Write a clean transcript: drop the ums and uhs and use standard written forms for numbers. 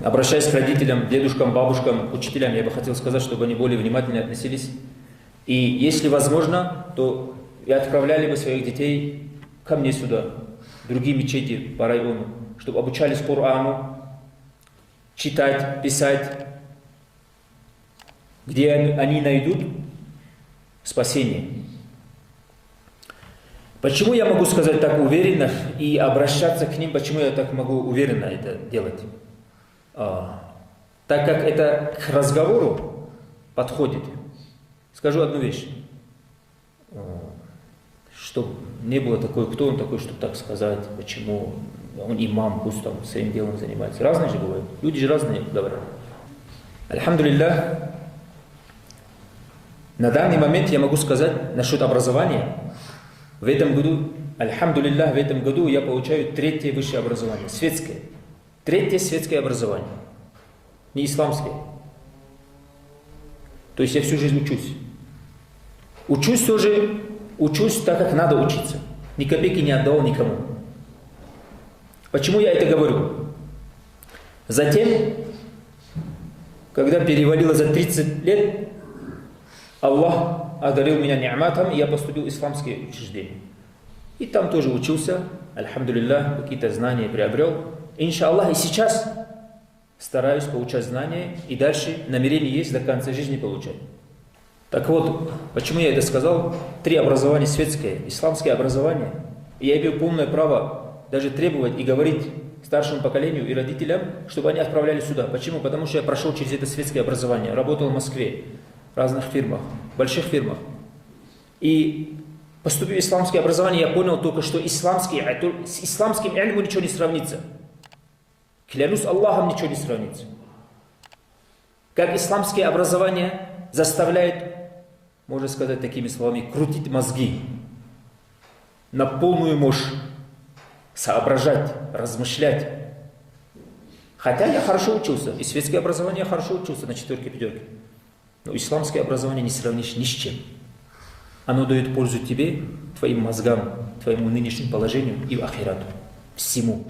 Обращаясь к родителям, дедушкам, бабушкам, учителям, я бы хотел сказать, чтобы они более внимательно относились. И если возможно, то и отправляли бы своих детей ко мне сюда, в другие мечети по району, чтобы обучались Корану, читать, писать, где они найдут спасение. Почему я могу сказать так уверенно и обращаться к ним, почему я так могу уверенно это делать? Так как это к разговору подходит. Скажу одну вещь, чтобы не было такой, кто он такой, чтобы так сказать, почему он имам, пусть там своим делом занимается. Разные же бывают, люди же разные говорят. Альхамдулиллах, на данный момент я могу сказать насчет образования. В этом году, альхамдулиллах, в этом году я получаю третье высшее образование, светское. Третье светское образование, не исламское. То есть я всю жизнь учусь. Учусь тоже, учусь так, как надо учиться. Ни копейки не отдал никому. Почему я это говорю? Затем, когда перевалило за 30 лет, Аллах одарил меня ни'матом, и я поступил в исламские учреждения. И там тоже учился, альхамдулиллах, какие-то знания приобрел. Иншаллах, и сейчас стараюсь получать знания, и дальше намерение есть до конца жизни получать. Так вот, почему я это сказал? 3 образования светское, исламское образование. И я имею полное право даже требовать и говорить старшему поколению и родителям, чтобы они отправляли сюда. Почему? Потому что я прошел через это светское образование, работал в Москве, в разных фирмах, больших фирмах. И поступив в исламское образование, я понял только, что с исламским ильмом ничего не сравнится. Клянусь Аллахом, ничего не сравнится. Как исламское образование заставляет, можно сказать такими словами, крутить мозги на полную мощь, соображать, размышлять. Хотя я хорошо учился, и светское образование я хорошо учился на 4-5. Но исламское образование не сравнишь ни с чем. Оно дает пользу тебе, твоим мозгам, твоему нынешнему положению и в ахирату. Всему.